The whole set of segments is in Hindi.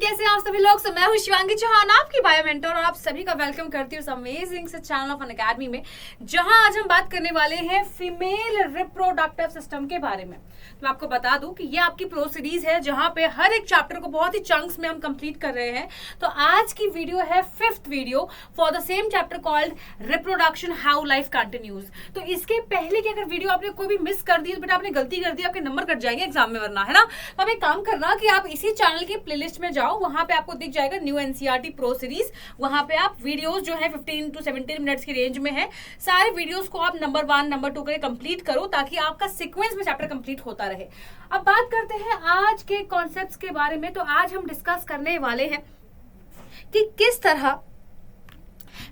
कैसे हैं आप सभी लोग। मैं हूँ शिवांगी चौहान, आपकी बायो मेंटर, और आप सभी का वेलकम करती हूँ अमेजिंग से चैनल ऑफ अनअकैडमी में, जहां आज हम बात करने वाले हैं फीमेल रिप्रोडक्टिव सिस्टम के बारे में। तो मैं आपको बता दूं कि ये आपकी प्रो सीरीज है जहां पे हर एक चैप्टर को बहुत ही चंक्स में हम कंप्लीट कर रहे हैं। तो आज की वीडियो है 5th video for the same chapter called reproduction how life continues. तो इसके पहले की अगर वीडियो आपने कोई भी मिस कर दी तो बेटा आपने गलती कर दी, आपके नंबर कट जाएंगे एग्जाम में, वरना है ना। तो अब एक काम करना कि आप इसी चैनल के प्लेलिस्ट में जाओ, वहां पे आपको दिख जाएगा न्यू एनसीईआरटी प्रो सीरीज। वहां पे आप वीडियोस जो है 15 to 17 मिनट्स की रेंज में है, सारे वीडियोस को आप नंबर 1 नंबर 2 करके कंप्लीट करो ताकि आपका सीक्वेंस में चैप्टर कंप्लीट होता रहे। अब बात करते हैं आज के कॉन्सेप्ट्स के बारे में। तो आज हम डिस्कस करने वाले हैं कि किस तरह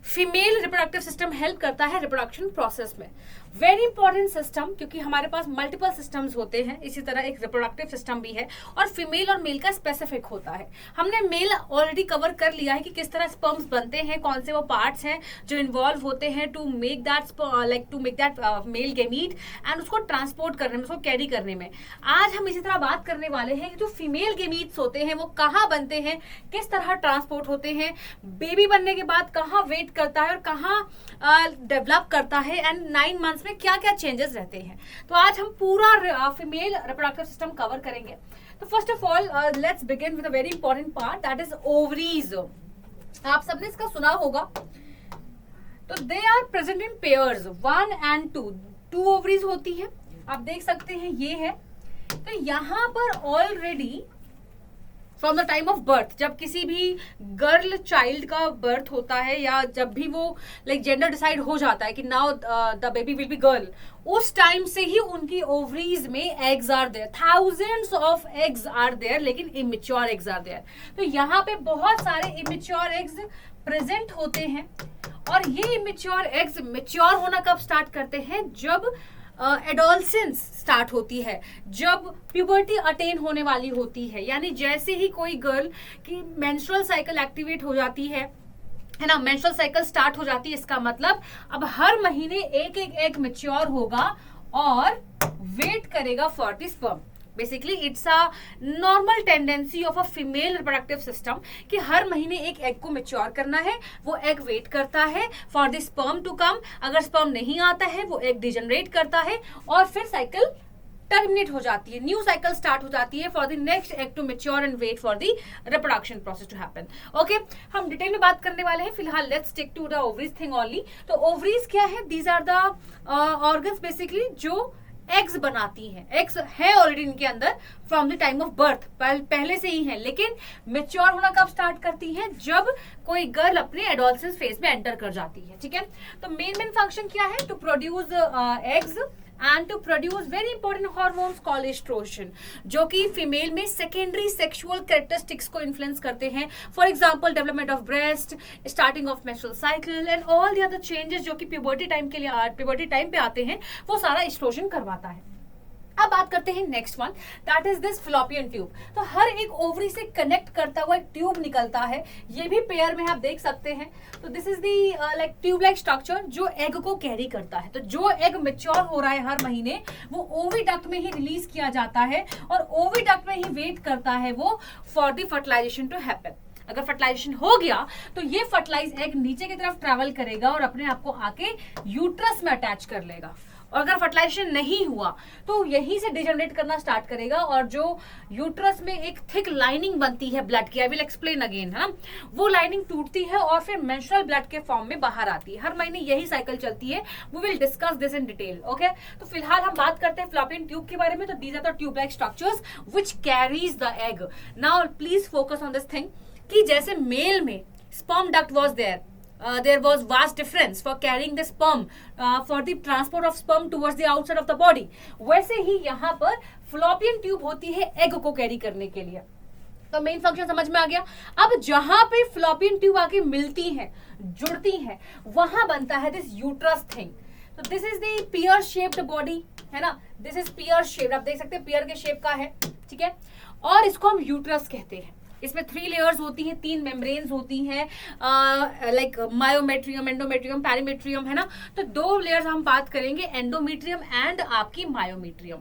फीमेल रिप्रोडक्टिव सिस्टम हेल्प करता है रिप्रोडक्शन प्रोसेस में। वेरी इंपॉर्टेंट सिस्टम, क्योंकि हमारे पास मल्टीपल सिस्टम्स होते हैं, इसी तरह एक रिप्रोडक्टिव सिस्टम भी है और फीमेल और मेल का स्पेसिफिक होता है। हमने मेल ऑलरेडी कवर कर लिया है कि किस तरह स्पर्म्स बनते हैं, कौन से वो पार्ट्स हैं जो इन्वॉल्व होते हैं to make that male gamete and उसको ट्रांसपोर्ट करने में, उसको कैरी करने में। आज हम इसी तरह बात करने वाले हैं कि जो फीमेल गैमीट्स होते हैं वो कहाँ बनते हैं, किस तरह ट्रांसपोर्ट होते हैं, बेबी बनने के बाद कहाँ वेट करता है और कहाँ डेवलप करता है, एंड 9 मंथ्स में क्या क्या चेंजेस रहते हैं। तो आज हम पूरा फीमेल रिप्रोडक्टिव सिस्टम कवर करेंगे। तो first of all let's begin with a very important part, that is ovaries. आप सबने इसका सुना होगा। तो they are present in pairs 1 and 2। 2 ovaries होती है, आप देख सकते हैं ये है। तो यहां पर already from the time of birth, जब किसी भी गर्ल चाइल्ड का बर्थ होता है या जब भी वो जेंडर डिसाइड हो जाता है कि now the baby will be girl, उस टाइम से ही उनकी ओवरीज में eggs are there. Thousands of eggs are there, लेकिन इमेच्योर एग्स आर देयर। तो यहाँ पे बहुत सारे इमेच्योर एग्स प्रेजेंट होते हैं और ये इमेच्योर एग्स मेच्योर होना कब स्टार्ट करते हैं, जब एडोलसेंस स्टार्ट होती है, जब प्यूबर्टी अटेन होने वाली होती है। यानी जैसे ही कोई गर्ल की मेंस्ट्रुअल साइकिल एक्टिवेट हो जाती है ना, मेंस्ट्रुअल साइकिल स्टार्ट हो जाती है, इसका मतलब अब हर महीने एक एक एग मैच्योर होगा और वेट करेगा for the sperm. Basically it's a normal tendency of a female reproductive system कि हर महीने एक एग को मैच्योर करना है, वो एग वेट करता है for the sperm to come. अगर स्पर्म नहीं आता है वो एग डिजनरेट करता है और फिर साइकिल टर्मिनेट हो जाती है, न्यू साइकिल स्टार्ट हो जाती है for the next egg to mature and wait for the reproduction process to happen. Okay, हम डिटेल में बात करने वाले हैं, फिलहाल let's stick to the ovaries thing only. तो ओवरीज क्या है? These are the organs basically जो एग्स बनाती हैं। एग्स है ऑलरेडी इनके अंदर from the time of birth, पहले से ही है, लेकिन मेच्योर होना कब स्टार्ट करती है, जब कोई गर्ल अपने एडोलसेंस फेज में एंटर कर जाती है। ठीक है, तो मेन फंक्शन क्या है? To produce eggs and to produce very important hormones called estrogen, जो कि फीमेल में सेकेंडरी सेक्सुअल कैरेक्टरिस्टिक्स को इन्फ्लुएंस करते हैं। For example development of breast, starting of menstrual cycle and all the other changes जो कि प्यूबर्टी टाइम के लिए प्यूबर्टी टाइम पे आते हैं, वो सारा एस्ट्रोजन करवाता है। अब बात करते हैं next one, that is this fallopian tube. तो हर एक ओवरी से कनेक्ट करता हुआ एक ट्यूब निकलता है, ये भी पेयर में आप देख सकते हैं। तो this is the tube like structure जो एग को कैरी करता है। तो जो एग मैच्योर हो रहा है हर महीने, वो ओविडक्ट में ही रिलीज किया जाता है और ओविडक्ट में ही वेट करता है वो for the fertilisation to happen. अगर फर्टिलाइजेशन हो गया तो ये फर्टिलाइज एग नीचे की तरफ ट्रैवल करेगा और अपने आप को आके यूट्रस में अटैच कर लेगा। और अगर फर्टिलाइजेशन नहीं हुआ तो यहीं से डिजनरेट करना स्टार्ट करेगा और जो यूट्रस में एक थिक लाइनिंग बनती है ब्लड की, आई विल एक्सप्लेन अगेन, है ना, वो लाइनिंग टूटती है और फिर मेंस्ट्रुअल ब्लड के फॉर्म में बाहर आती है। हर महीने यही साइकिल चलती है। We will discuss this in detail. Okay, तो फिलहाल हम बात करते हैं फ्लोपियन ट्यूब के बारे में। तो these are the tube like structures which carries the egg. Now please focus on this thing कि जैसे मेल में sperm duct was there, there was vast difference for carrying the sperm for the transport of sperm towards the outside of the body, वैसे ही यहाँ पर फ्लोपियन ट्यूब होती है एग को कैरी करने के लिए। तो मेन फंक्शन समझ में आ गया। अब जहां पे फ्लोपियन ट्यूब आके मिलती हैं, जुड़ती हैं, वहां बनता है दिस यूट्रस थिंग। तो this is the pear shaped body, है ना, दिस इज पियर शेप्ड, आप देख सकते हैं पियर के शेप का है। ठीक है, और इसको हम यूट्रस कहते हैं। इसमें 3 लेयर्स होती हैं, 3 मेम्ब्रेन्स होती हैं, लाइक मायोमेट्रियम, एंडोमेट्रियम, पेरीमेट्रियम, है ना। तो 2 लेयर्स हम बात करेंगे, एंडोमेट्रियम एंड आपकी मायोमेट्रियम।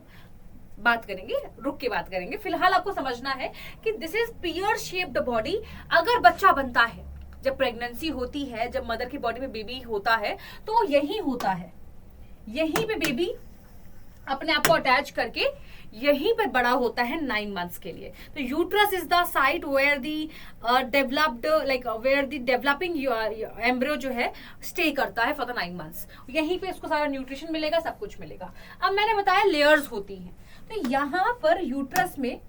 बात करेंगे, रुक के बात करेंगे। फिलहाल आपको समझना है कि this is pear shaped body. अगर बच्चा बनता है, जब प्रेगनेंसी होती है, जब मदर की बॉडी में बेबी होता है, तो यही होता है, यहीं पे बेबी अपने आप को अटैच करके यहीं पे बड़ा होता है 9 मंथ्स के लिए। तो uterus is the site where the developed like where the developing embryo जो है स्टे करता है फॉर द 9 मंथ्स। यहीं पे इसको सारा न्यूट्रिशन मिलेगा, सब कुछ मिलेगा। अब मैंने बताया लेयर्स होती हैं, तो यहाँ पर यूट्रस में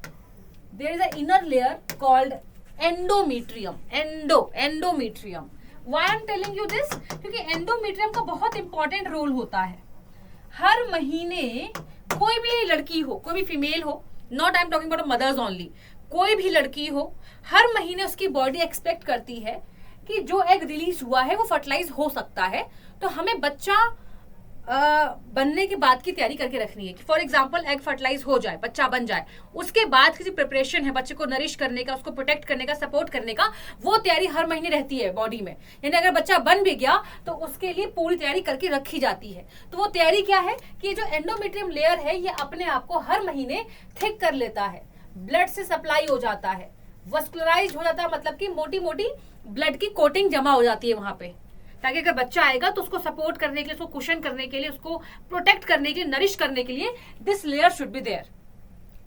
there is a inner layer called endometrium. Endometrium. Why I am telling you this? क्योंकि एंडोमेट्रियम का बहुत इंपॉर्टेंट रोल होता है। हर महीने कोई भी लड़की हो, कोई भी फीमेल हो, not I am talking about mother's only, कोई भी लड़की हो, हर महीने उसकी बॉडी एक्सपेक्ट करती है कि जो एग रिलीज हुआ है वो फर्टिलाइज हो सकता है। तो हमें बच्चा बनने के बाद की तैयारी करके रखनी है कि फॉर एग्जाम्पल एग फर्टिलाइज हो जाए, बच्चा बन जाए, उसके बाद किसी प्रिपरेशन है बच्चे को नरिश करने का, उसको प्रोटेक्ट करने का, सपोर्ट करने का, वो तैयारी हर महीने रहती है बॉडी में। यानी अगर बच्चा बन भी गया तो उसके लिए पूरी तैयारी करके रखी जाती है। तो वो तैयारी क्या है कि जो एंडोमेट्रियम लेयर है ये अपने आप को हर महीने थिक कर लेता है, ब्लड से सप्लाई हो जाता है, वस्कुलराइज हो जाता है, मतलब कि मोटी मोटी ब्लड की कोटिंग जमा हो जाती है वहां पे, ताकि अगर बच्चा आएगा तो उसको सपोर्ट करने के लिए, उसको कुशन करने के लिए, उसको प्रोटेक्ट करने के लिए, नरिश करने के लिए this layer should be there.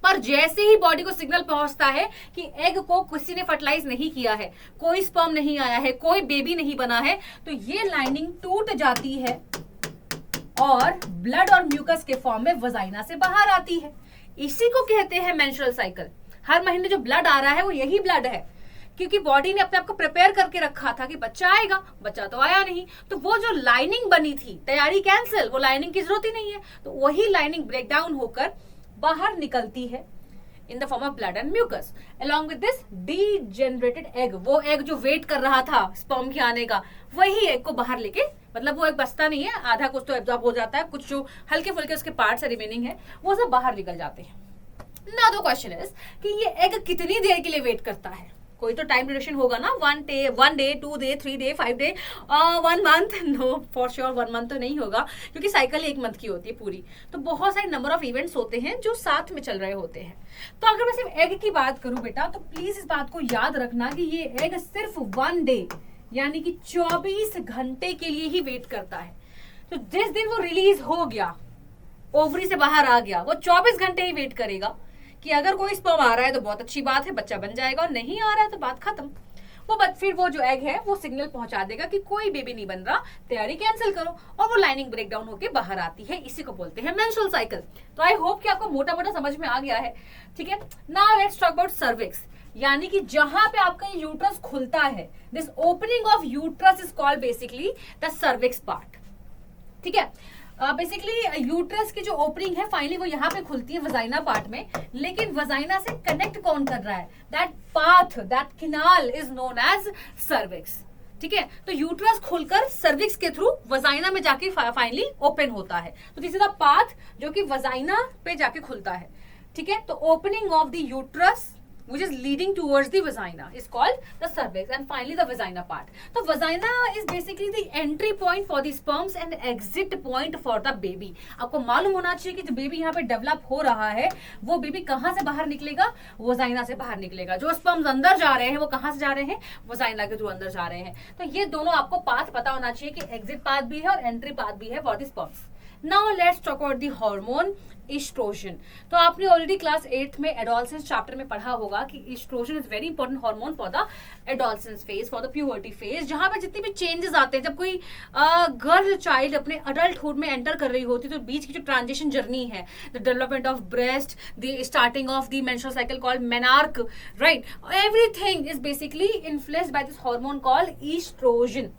पर जैसे ही बॉडी को सिग्नल पहुंचता है कि एग को किसी ने फर्टिलाइज नहीं किया है, कोई स्पर्म नहीं आया है, कोई बेबी नहीं बना है, तो ये लाइनिंग टूट जाती है और ब्लड और म्यूकस के फॉर्म में वजाइना से बाहर आती है। इसी को कहते हैं मेंस्ट्रुअल साइकिल। हर महीने जो ब्लड आ रहा है वो यही ब्लड है, क्योंकि बॉडी ने अपने आप को प्रिपेयर करके रखा था कि बच्चा आएगा, बच्चा तो आया नहीं, तो वो जो लाइनिंग बनी थी, तैयारी कैंसिल, वो लाइनिंग की जरूरत ही नहीं है। तो वही लाइनिंग ब्रेक डाउन होकर बाहर निकलती है in the form of blood and mucus. Along with this degenerated egg, वो एग जो वेट कर रहा था स्पर्म के आने का, वही एग को बाहर लेके, मतलब वो एग बचता नहीं है, आधा कुछ तो एब्जॉर्ब हो जाता है, कुछ जो हल्के फुल्के उसके पार्ट्स रिमेनिंग है वो सब बाहर निकल जाते हैं। नाउ द क्वेश्चन इज कि ये एग कितनी देर के लिए वेट करता है? कोई तो टाइम ड्यूरेशन होगा ना, 1 day 2 day 3 day 5 day 1 month. No, for sure 1 month तो नहीं होगा, क्योंकि साइकिल 1 मंथ की होती है पूरी। तो बहुत सारे नंबर ऑफ इवेंट्स होते हैं जो साथ में चल रहे होते हैं। तो अगर मैं सिर्फ एग की बात करूं बेटा, तो प्लीज इस बात को याद रखना कि ये एग सिर्फ 1 डे यानी कि 24 घंटे के लिए ही वेट करता है। तो जिस दिन वो रिलीज हो गया, ओवरी से बाहर आ गया, वो 24 घंटे ही वेट करेगा कि अगर कोई स्पर्म आ रहा है तो बहुत अच्छी बात है, बच्चा बन जाएगा, और नहीं आ रहा है तो बात खत्म। फिर वो जो एग है वो सिग्नल पहुंचा देगा कि कोई बेबी नहीं बन रहा, तैयारी कैंसिल करो, और वो लाइनिंग ब्रेक डाउन होकर बाहर आती है। इसी को बोलते हैं मेंस्ट्रुअल साइकिल। तो आई होप कि आपको मोटा मोटा समझ में आ गया है, ठीक है। Now let's talk about cervix, यानी कि जहां पे आपका यूट्रस खुलता है, this opening of uterus is called basically the cervix part, ठीक है। बेसिकली यूट्रस की जो ओपनिंग है फाइनली वो यहाँ पे खुलती है वजाइना पार्ट में, लेकिन वजाइना से कनेक्ट कौन कर रहा है? That path, that canal is known as cervix, ठीक है। तो यूट्रस खुलकर सर्विक्स के थ्रू वजाइना में जाके फाइनली ओपन होता है। तो दिस इज द पाथ जो कि वजाइना पे जाके खुलता है, ठीक है। तो opening of the uterus which is leading towards the vagina is called the cervix, and finally the vagina part. So vagina is basically the entry point for the sperms and exit point for the baby. आपको मालूम होना चाहिए कि जो बेबी यहाँ पे डेवलप हो रहा है वो बेबी कहाँ से बाहर निकलेगा? वजाइना से बाहर निकलेगा। जो स्पर्म्स अंदर जा रहे हैं वो कहाँ से जा रहे हैं? वजाइना के थ्रू अंदर जा रहे हैं। तो ये दोनों आपको पाथ पता होना चाहिए कि एग्जिट पाथ भी है और एंट्री पाथ भी है for the sperms. Now let's talk about the hormone estrogen. तो आपने ऑलरेडी क्लास 8थ में एडोलसेंस चैप्टर में पढ़ा होगा कि estrogen is very important hormone for the adolescence phase, for the puberty phase, जहां पे जितनी भी चेंजेस आते हैं, जब कोई गर्ल चाइल्ड अपने अडल्टहुड में एंटर कर रही होती है, तो बीच की जो ट्रांजिशन जर्नी है, the development of breast, the starting of the menstrual cycle called menarche, right, everything is basically influenced by this hormone called estrogen,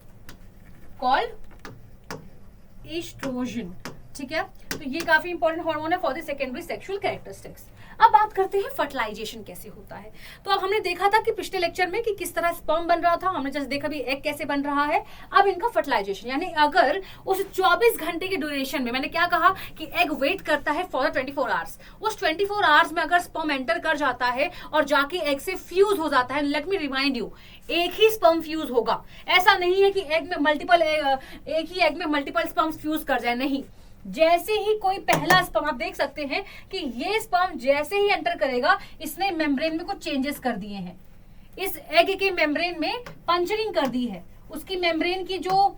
ठीक है। तो ये काफी इंपॉर्टेंट हार्मोन है for the secondary sexual characteristics. अब बात करते हैं फर्टिलाइजेशन कैसे होता है। तो अब हमने देखा था कि पिछले लेक्चर में कि किस तरह स्पर्म बन रहा था, हमने जस्ट देखा भी एग कैसे बन रहा है। अब इनका फर्टिलाइजेशन, यानी अगर उस 24 घंटे के ड्यूरेशन में, मैंने क्या कहा कि एग वेट करता है फॉर 24 आवर्स, उस 24 आवर्स में अगर स्पर्म एंटर कर जाता है और जाके एग से फ्यूज हो जाता है, लेट मी रिमाइंड यू, एक ही स्पर्म फ्यूज होगा। ऐसा नहीं है कि एग में मल्टीपल, एक ही एग में मल्टीपल स्पर्म्स फ्यूज कर जाए, नहीं, जैसे ही कोई पहला स्पर्म, आप देख सकते हैं कि ये स्पर्म जैसे ही एंटर करेगा, इसने मेम्ब्रेन में कुछ चेंजेस कर दिए हैं, इस एग के मेम्ब्रेन में पंचरिंग कर दी है, उसकी मेम्ब्रेन की जो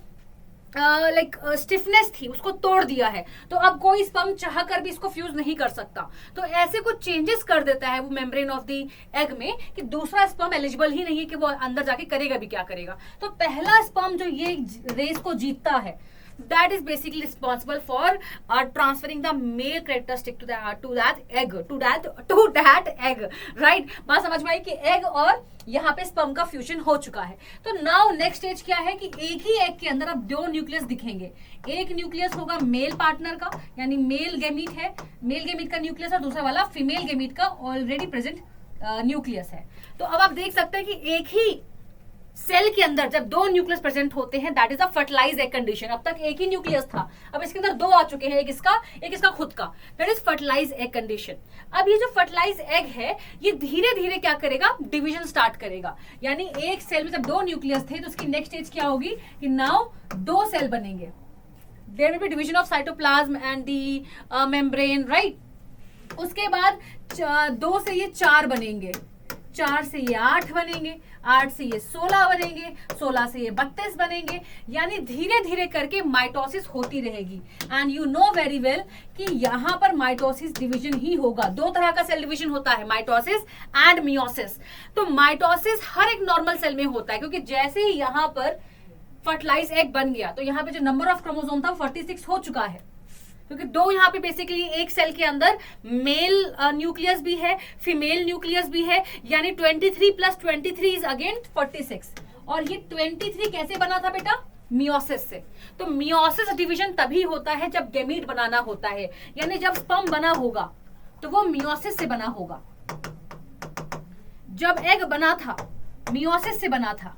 स्टिफनेस थी उसको तोड़ दिया है। तो अब कोई स्पर्म चाह कर भी इसको फ्यूज नहीं कर सकता। तो ऐसे कुछ चेंजेस कर देता है वो मेम्ब्रेन ऑफ द एग में कि दूसरा स्पर्म एलिजिबल ही नहीं है कि वो अंदर जाके करेगा भी क्या करेगा। तो पहला स्पर्म जो ये रेस को जीतता है, that is basically responsible for transferring the male characteristic to that egg, right? बात समझ में आई कि एग और यहाँ पे स्पर्म का फ्यूजन हो चुका है। तो नाउ नेक्स्ट स्टेज क्या है कि एक ही एग के अंदर अब दो न्यूक्लियस दिखेंगे। एक न्यूक्लियस होगा मेल पार्टनर का, यानी मेल गेमीट है, मेल गेमीट का न्यूक्लियस, और दूसरा वाला फीमेल गेमीट का ऑलरेडी प्रेजेंट न्यूक्लियस है। तो अब आप देख सकते हैं कि एक ही सेल के अंदर जब दो न्यूक्लियस प्रेजेंट होते हैं, that is a fertilize egg condition. अब तक एक ही न्यूक्लियस था, अब इसके अंदर दो आ चुके हैं, एक इसका खुद का, that is fertilize egg condition. अब ये जो फर्टिलाइज एग है ये धीरे धीरे क्या करेगा, डिवीजन स्टार्ट करेगा। यानी एक सेल में जब दो न्यूक्लियस थे तो उसकी नेक्स्ट स्टेज क्या होगी कि नाउ दो सेल बनेंगे, there will be division of cytoplasm and the membrane, right. उसके बाद 2 से ये 4 बनेंगे, 4 से ये 8 बनेंगे, 8 से ये 16 बनेंगे, 16 से ये 32 बनेंगे। यानी धीरे धीरे करके माइटोसिस होती रहेगी। And you know very well कि यहाँ पर माइटोसिस डिवीजन ही होगा। दो तरह का सेल डिवीजन होता है, माइटोसिस एंड मियोसिस। तो माइटोसिस हर एक नॉर्मल सेल में होता है, क्योंकि जैसे ही यहाँ पर फर्टिलाइज एग बन गया तो यहाँ पे जो नंबर ऑफ क्रोमोसोम था 46 हो चुका है, क्योंकि दो यहाँ पे बेसिकली एक सेल के अंदर मेल न्यूक्लियस भी है, फीमेल न्यूक्लियस भी है, यानी 23 + 23 इज अगेन 46। और ये 23 कैसे बना था बेटा, मियोसिस से। तो मियोसिस डिवीजन तभी होता है जब गैमीट बनाना होता है, यानी जब स्पर्म बना होगा तो वो मियोसिस से बना होगा। जब एग बना था मियोसिस से बना था,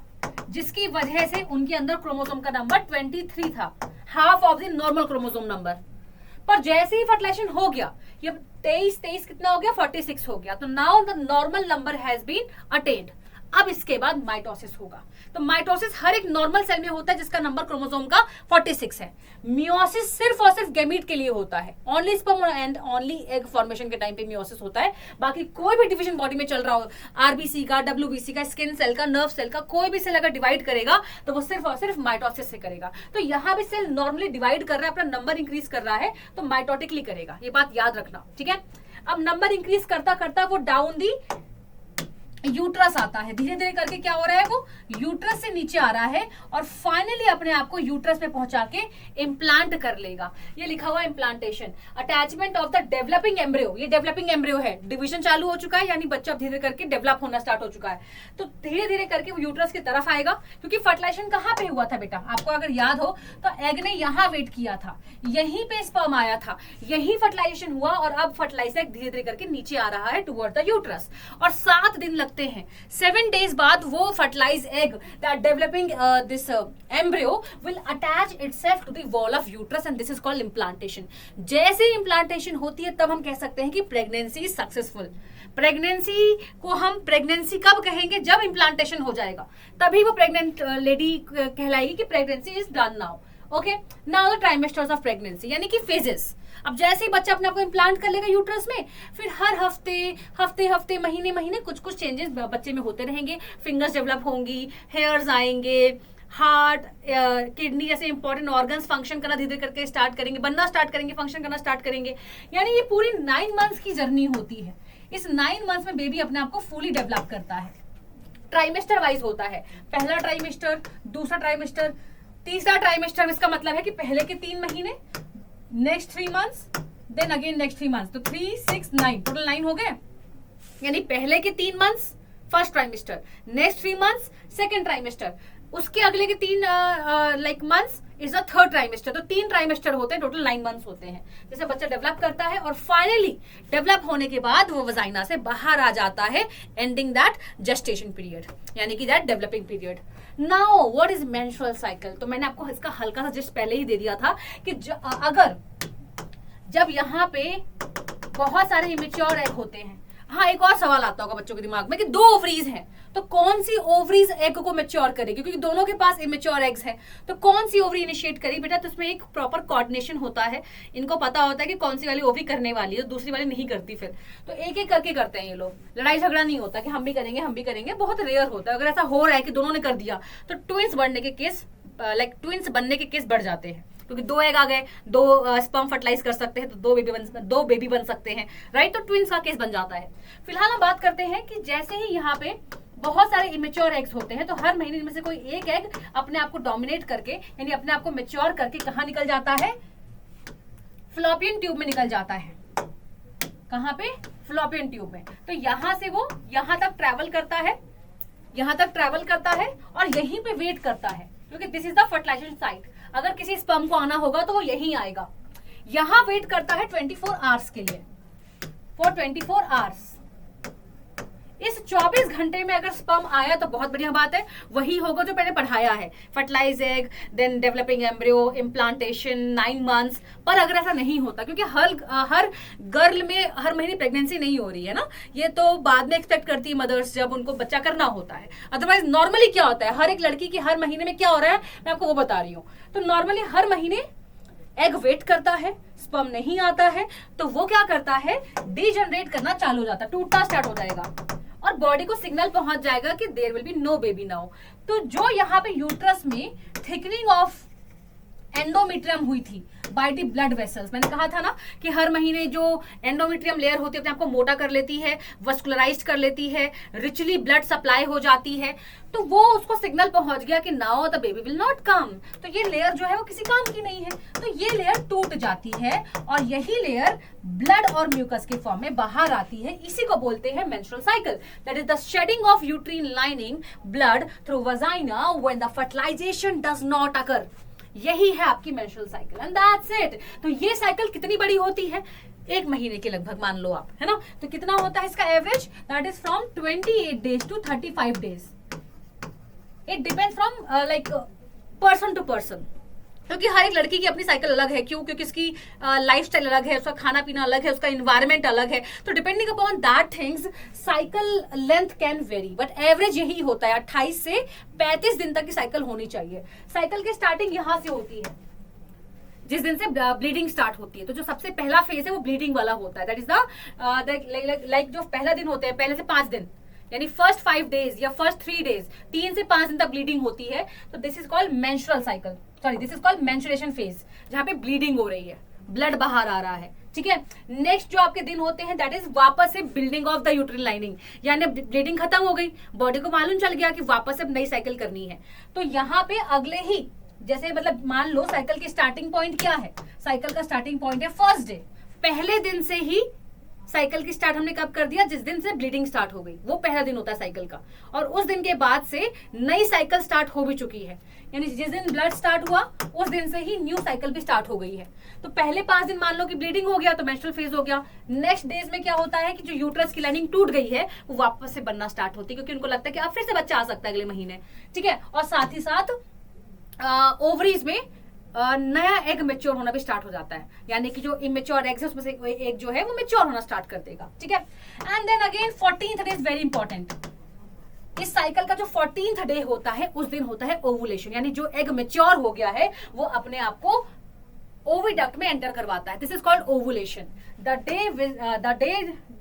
जिसकी वजह से उनके अंदर क्रोमोसोम का नंबर 23 था, half of the normal chromosome number. पर जैसे ही फर्टिलाइजेशन हो गया, ये 23 कितना हो गया, 46 हो गया। तो now the normal number has been attained. अब इसके बाद माइटोसिस होगा। तो माइटोसिस हर एक नॉर्मल सेल में होता है जिसका नंबर क्रोमोसोम का 46 है। मियोसिस सिर्फ और सिर्फ गैमीट के लिए होता है, only sperm and only egg formation के टाइम पे मियोसिस होता है। बाकी कोई भी डिवीजन बॉडी में चल रहा हो, आरबीसी का, डब्ल्यूबीसी का, स्किन सेल का, नर्व सेल का, कोई भी सेल अगर डिवाइड करेगा तो वो सिर्फ और सिर्फ माइटोसिस से करेगा। तो यहाँ भी सेल नॉर्मली डिवाइड कर रहा है, अपना नंबर इंक्रीज कर रहा है, तो माइटोटिकली करेगा, ये बात याद रखना, ठीक है। अब नंबर इंक्रीज करता करता वो डाउन दी यूट्रस आता है, धीरे धीरे करके क्या हो रहा है, वो यूट्रस से नीचे आ रहा है और फाइनली अपने आप को यूट्रस पे पहुंचा के इम्प्लांट कर लेगा। ये लिखा हुआ implantation, attachment of the developing embryo. ये डेवलपिंग एम्ब्रियो है, डिवीजन चालू हो चुका है, यानी बच्चा धीरे करके डेवलप होना स्टार्ट हो चुका है। तो धीरे धीरे करके वो यूट्रस की तरफ आएगा, क्योंकि फर्टिलाइजेशन कहाँ पे हुआ था बेटा, आपको अगर याद हो तो एग ने यहाँ वेट किया था, यहीं पे स्पर्म आया था, यही फर्टिलाइजेशन हुआ और अब फर्टिलाइज एग धीरे धीरे करके नीचे आ रहा है टुवर्ड द यूट्रस। और 7 दिन लगते हैं, 7 days बाद वो fertilise egg that developing this embryo will attach itself to the wall of uterus and this is called implantation. जैसे ही इम्प्लांटेशन होती है तब हम कह सकते हैं कि प्रेगनेंसी सक्सेसफुल। प्रेगनेंसी को हम प्रेगनेंसी कब कहेंगे, जब इम्प्लांटेशन हो जाएगा, तभी वो प्रेग्नेंट लेडी कहलाएगी कि pregnancy is done now. Okay, now the trimesters of pregnancy, यानी कि फेजेस। अब जैसे ही बच्चा अपने आप को इम्प्लांट कर लेगा यूट्रस में, फिर हर हफ्ते महीने कुछ कुछ चेंजेस बच्चे में होते रहेंगे। फिंगर्स डेवलप होंगी, हेयर्स आएंगे, हार्ट, किडनी जैसे इंपॉर्टेंट ऑर्गन्स फंक्शन करना धीरे करके स्टार्ट करेंगे, बनना स्टार्ट करेंगे, फंक्शन करना स्टार्ट करेंगे। यानी ये पूरी 9 months की जर्नी होती है। इस 9 months में बेबी अपने आप को फुली डेवलप करता है। ट्राइमेस्टर वाइज होता है, पहला ट्राइमेस्टर, दूसरा ट्राइमेस्टर, तीसरा ट्राइमेस्टर। इसका मतलब है कि पहले के 3 महीने, next 3 months, then again next 3 months। तो 3, 6, 9 टोटल 9 हो गए। यानी पहले के 3 months first trimester, next 3 months second trimester, उसके अगले के 3 months is the third trimester. तो 3 ट्राइमेस्टर होते हैं, टोटल 9 months होते हैं। जैसे बच्चा डेवलप करता है और फाइनली डेवलप होने के बाद वो वजाइना से बाहर आ जाता है, एंडिंग दैट जेस्टेशन पीरियड, यानी कि that developing period. Now what is menstrual cycle? तो मैंने आपको इसका हल्का सा जस्ट पहले ही दे दिया था कि जब यहाँ पे बहुत सारे इमेच्योर एग होते हैं, हाँ, एक और सवाल आता होगा बच्चों के दिमाग में कि 2 ओवरीज हैं, तो कौन सी ओवरीज एग को मैच्योर करेगी, क्योंकि दोनों के पास इमेच्योर एग्स हैं, तो कौन सी ओवरी इनिशिएट करेगी बेटा? तो इसमें एक प्रॉपर कोऑर्डिनेशन होता है, इनको पता होता है कि कौन सी वाली ओवरी करने वाली है, तो दूसरी वाली नहीं करती। फिर तो एक एक करके करते हैं ये लोग, लड़ाई झगड़ा नहीं होता कि हम भी करेंगे, बहुत रेयर होता है। अगर ऐसा हो रहा है कि दोनों ने कर दिया तो ट्विंस बनने के केस ट्विंस बनने के केस बढ़ जाते हैं, क्योंकि 2 एग आ गए, 2 स्पर्म फर्टिलाइज कर सकते हैं, तो 2 बेबी बन सकते हैं, राइट? तो ट्विंस का केस बन जाता है। फिलहाल हम बात करते हैं कि जैसे ही यहाँ पे बहुत सारे इमेच्योर एग्स होते हैं, तो हर महीने में से कोई एक एग अपने आप को डोमिनेट करके, यानी अपने आप को मैच्योर करके कहाँ निकल जाता है? फ्लोपियन ट्यूब में निकल जाता है। कहाँ पे? फ्लोपियन ट्यूब में। तो यहां से वो यहां तक ट्रैवल करता है, और यहीं पे वेट करता है, क्योंकि this is the fertilisation site. अगर किसी स्पर्म को आना होगा तो वो यहीं आएगा, यहां वेट करता है 24 आवर्स के लिए, फॉर 24 आवर्स। इस 24 घंटे में अगर स्पर्म आया तो बहुत बढ़िया बात है, वही होगा जो मैंने पढ़ाया है, fertilise egg, then developing embryo, implantation, 9 months. पर अगर ऐसा नहीं होता, क्योंकि हर गर्ल में हर महीने प्रेगनेंसी नहीं हो रही है ना, ये तो बाद में एक्सपेक्ट करती है मदर्स जब उनको बच्चा करना होता है। अदरवाइज नॉर्मली क्या होता है, हर एक लड़की की हर महीने में क्या हो रहा है मैं आपको वो बता रही हूँ। तो नॉर्मली हर महीने एग वेट करता है, स्पर्म नहीं आता है, तो वो क्या करता है? डीजनरेट करना चालू हो जाता है, टूटना स्टार्ट हो जाएगा, और बॉडी को सिग्नल पहुंच जाएगा कि there will be no baby now. तो जो यहाँ पे यूट्रस में थिकनिंग ऑफ एंडोमेट्रियम हुई थी बाय द ब्लड वेसल्स, मैंने कहा था ना कि हर महीने जो एंडोमेट्रियम लेयर होती है अपने आपको मोटा कर लेती है, वस्कुलराइज कर लेती है, रिचली ब्लड सप्लाई हो जाती है, तो वो उसको सिग्नल पहुंच गया कि now the baby will not come. तो ये लेयर जो है वो किसी काम की नहीं है, तो ये लेयर टूट जाती है, और यही लेयर ब्लड और म्यूकस के फॉर्म में बाहर आती है। इसी को बोलते हैं menstrual cycle, that is the shedding of uterine lining blood through vagina when the fertilisation does not occur. यही है आपकी menstrual cycle, and that's it. तो ये साइकिल कितनी बड़ी होती है? 1 महीने के लगभग मान लो आप, है ना? तो कितना होता है इसका average? That is from 28 days to 35 days. It depends from like person to person, क्योंकि हर एक लड़की की अपनी साइकिल अलग है। क्यों? क्योंकि उसकी लाइफस्टाइल अलग है, उसका खाना पीना अलग है, उसका इन्वायरमेंट अलग है। तो depending upon that things cycle length can very, but average यही होता है 28 से 35 दिन तक की साइकिल होनी चाहिए। साइकिल की स्टार्टिंग यहाँ से होती है, जिस दिन से ब्लीडिंग स्टार्ट होती है। तो जो सबसे पहला फेज है वो ब्लीडिंग वाला होता है, दैट इज द लाइक जो पहला दिन होते हैं, पहले से 5 दिन, यानी फर्स्ट 5 डेज या फर्स्ट 3 डेज, 3 से 5 दिन तक ब्लीडिंग होती है। तो this is called menstrual cycle, sorry this is called menstruation phase, जहां पे ब्लीडिंग हो रही है, ब्लड बाहर आ रहा है, ठीक है। नेक्स्ट जो आपके दिन होते हैं दैट इज वापस से building of the uterine lining, यानी ब्लीडिंग खत्म हो गई, बॉडी को मालूम चल गया कि वापस से नई साइकिल करनी है। तो यहाँ पे अगले ही जैसे मतलब मान लो साइकिल की स्टार्टिंग पॉइंट क्या है, साइकिल का स्टार्टिंग पॉइंट है फर्स्ट डे, पहले दिन से ही साइकिल की स्टार्ट हमने कब कर दिया? जिस दिन से ब्लीडिंग स्टार्ट हो गई, वो पहला दिन होता है साइकिल का। और उस दिन के बाद से नई साइकिल स्टार्ट हो भी चुकी है, यानी जिस दिन ब्लड स्टार्ट हुआ उस दिन से ही न्यू साइकिल भी स्टार्ट हो गई है। तो पहले 5 दिन मान लो कि ब्लीडिंग हो गया तो मेंस्ट्रुअल फेज हो गया। नेक्स्ट डेज में क्या होता है कि जो यूट्रस की लाइनिंग टूट गई है वो वापस से बनना स्टार्ट होती है, क्योंकि उनको लगता है कि अब फिर से बच्चा आ सकता है अगले महीने, ठीक है। और साथ ही साथ ओवरीज में नया एग मेच्योर होना भी स्टार्ट हो जाता है, यानी कि जो इमेच्योर एग्स है उसमें से एक जो है वो मेच्योर होना स्टार्ट कर देगा, ठीक है। And then again 14th day is very important. इस साइकिल का जो 14th डे होता है उस दिन होता है ओवुलेशन, यानी जो एग मेच्योर हो गया है वो अपने आप को ओविडक्ट में एंटर करवाता है। This is called ovulation. The day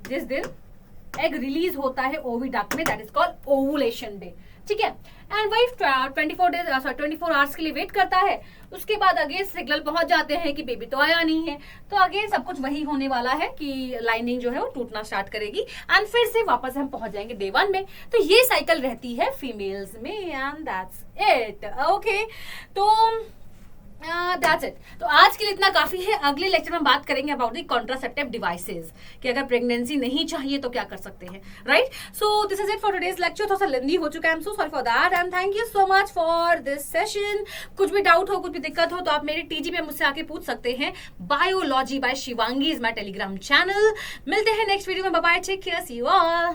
जिस दिन एग रिलीज होता है ओविडक्ट में, that is called ovulation day, ठीक है। एंड वही 24 आवर्स के लिए वेट करता है। उसके बाद अगेन सिग्नल पहुंच जाते हैं कि बेबी तो आया नहीं है, तो अगेन सब कुछ वही होने वाला है कि लाइनिंग जो है वो टूटना स्टार्ट करेगी, एंड फिर से वापस हम पहुंच जाएंगे डे 1 में। तो ये साइकिल रहती है फीमेल्स में, एंड दैट्स इट, ओके। तो दैट्स इट। तो आज के लिए इतना काफी है। अगले लेक्चर में बात करेंगे अबाउट द कॉन्ट्रासेप्टिव डिवाइसेस, कि अगर प्रेगनेंसी नहीं चाहिए तो क्या कर सकते हैं, right. So this is it for today's lecture. थोड़ा सा लेंदी हो चुका है, I am so sorry for that, and thank you so much for this session. कुछ भी डाउट हो, कुछ भी दिक्कत हो तो आप मेरे टीजी में मुझसे आके पूछ सकते हैं। Biology by Shivangi is my Telegram channel. मिलते हैं नेक्स्ट वीडियो में, bye bye, take care, see you all.